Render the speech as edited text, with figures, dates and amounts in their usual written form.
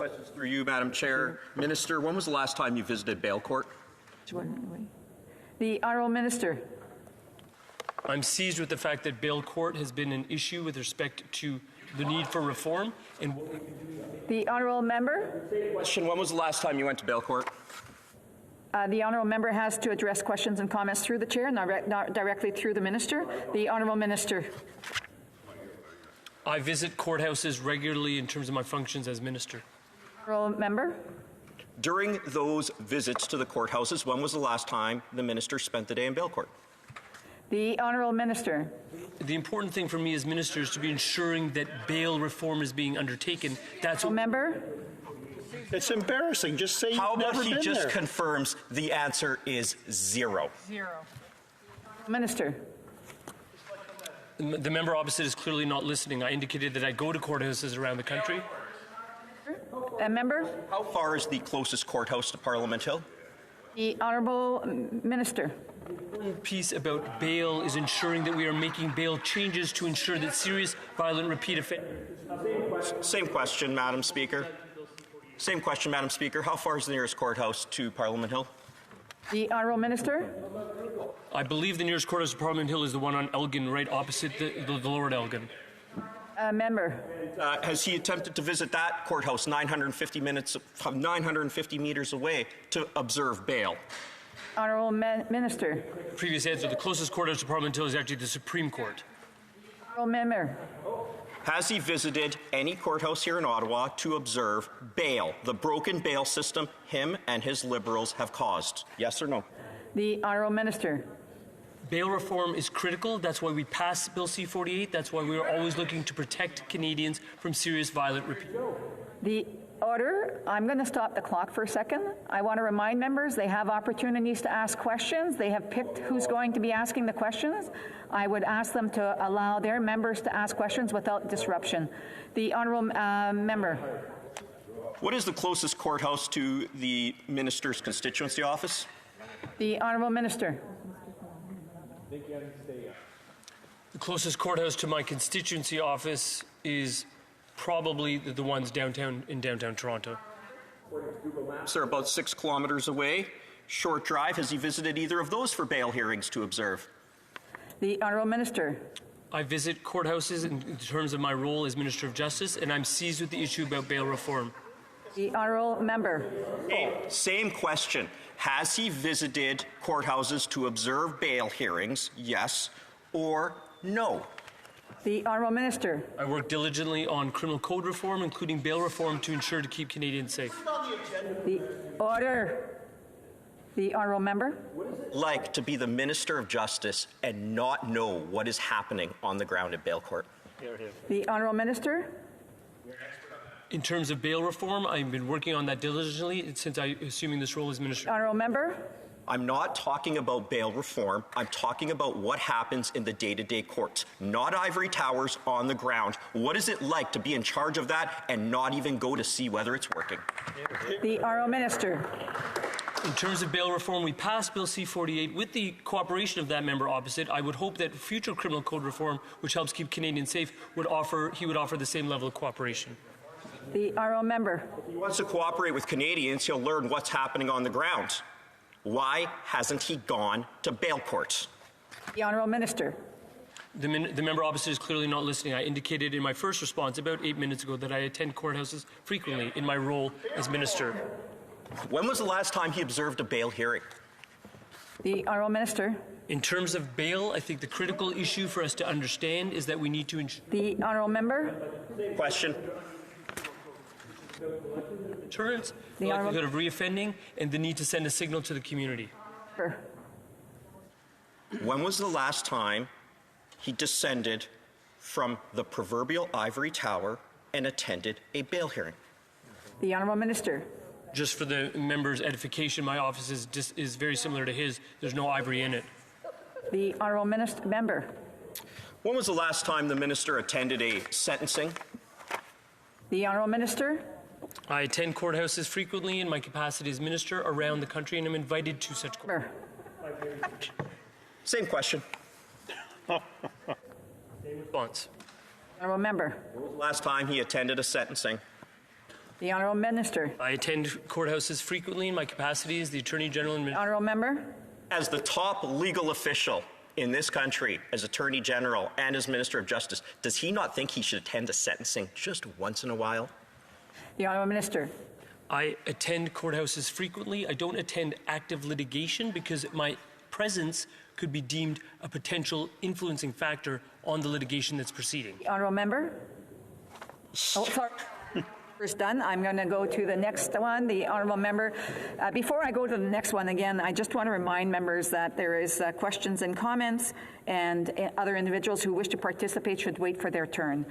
Questions through you, Madam Chair. Minister, when was the last time you visited bail court? The Honourable Minister. I'm seized with the fact that bail court has been an issue with respect to the need for reform and what we can do. The Honourable Member. Question, when was the last time you went to bail court? The Honourable Member has to address questions and comments through the Chair, not directly through the Minister. The Honourable Minister. I visit courthouses regularly in terms of my functions as Minister. Honourable Member. During those visits to the courthouses, when was the last time the minister spent the day in bail court? The Honourable Minister. The important thing for me as Minister is to be ensuring that bail reform is being undertaken. That's what Member. It's embarrassing. Just say How you've about never he been just there. confirms the answer is zero? Minister. the member opposite is clearly not listening. I indicated that I go to courthouses around the country. Member. How far is the closest courthouse to Parliament Hill? The Honourable Minister. The important piece about bail is ensuring that we are making bail changes to ensure that serious, violent, repeat offenders. Same question, Madam Speaker. Same question, Madam Speaker. How far is the nearest courthouse to Parliament Hill? The Honourable Minister. I believe the nearest courthouse to Parliament Hill is the one on Elgin, right opposite the Lower Elgin. Member. Has he attempted to visit that courthouse 950 meters away to observe bail? Honourable Minister. Previous answer, the closest courthouse to Parliament Hill is actually the Supreme Court. Honourable Member. Has he visited any courthouse here in Ottawa to observe bail, the broken bail system him and his Liberals have caused? Yes or no? The Honourable Minister. Bail reform is critical. That's why we passed Bill C-48. That's why we are always looking to protect Canadians from serious, violent repeat. The order. I'm going to stop the clock for a second. I want to remind members they have opportunities to ask questions. They have picked who's going to be asking the questions. I would ask them to allow their members to ask questions without disruption. The Honourable Member. What is the closest courthouse to the minister's constituency office? The Honourable Minister. The closest courthouse to my constituency office is probably the ones in downtown Toronto. Sir, about 6 kilometers away. Short drive. Has he visited either of those for bail hearings to observe? The Honourable Minister. I visit courthouses in terms of my role as Minister of Justice, and I'm seized with the issue about bail reform. The Honourable Member. Same question. Has he visited courthouses to observe bail hearings, yes or no? The Honourable Minister. I work diligently on criminal code reform, including bail reform, to ensure to keep Canadians safe. The order. The Honourable Member. Like to be the Minister of Justice and not know what is happening on the ground at bail court? The Honourable Minister. In terms of bail reform, I've been working on that diligently since assuming this role as Minister. Honourable Member. I'm not talking about bail reform. I'm talking about what happens in the day-to-day courts, not ivory towers on the ground. What is it like to be in charge of that and not even go to see whether it's working? The Honourable Minister. In terms of bail reform, we passed Bill C-48 with the cooperation of that member opposite. I would hope that future criminal code reform, which helps keep Canadians safe, he would offer the same level of cooperation. The Honourable Member. If he wants to cooperate with Canadians, he'll learn what's happening on the ground. Why hasn't he gone to bail courts? The Honourable Minister. The member opposite is clearly not listening. I indicated in my first response about 8 minutes ago that I attend courthouses frequently in my role as Minister. When was the last time he observed a bail hearing? The Honourable Minister. In terms of bail, I think the critical issue for us to understand is that we need to ensure The Honourable Member. Question. deterrence, the likelihood of reoffending, and the need to send a signal to the community. When was the last time he descended from the proverbial ivory tower and attended a bail hearing? The Honourable Minister. Just for the member's edification, my office is very similar to his. There's no ivory in it. The Honourable Member. When was the last time the minister attended a sentencing? The Honourable Minister. I attend courthouses frequently in my capacity as Minister around the country, and I'm invited to such courthouses. Same question. Same response. Honourable Member. When was the last time he attended a sentencing? The Honourable Minister. I attend courthouses frequently in my capacity as the Attorney General and Honourable Member. As the top legal official in this country, as Attorney General and as Minister of Justice, does he not think he should attend a sentencing just once in a while? The Honourable Minister. I attend courthouses frequently. I don't attend active litigation because my presence could be deemed a potential influencing factor on the litigation that's proceeding. The Honourable Member. Oh, sorry. First done. I'm going to go to the next one, the Honourable Member. Before I go to the next one again, I just want to remind members that there is questions and comments, and other individuals who wish to participate should wait for their turn.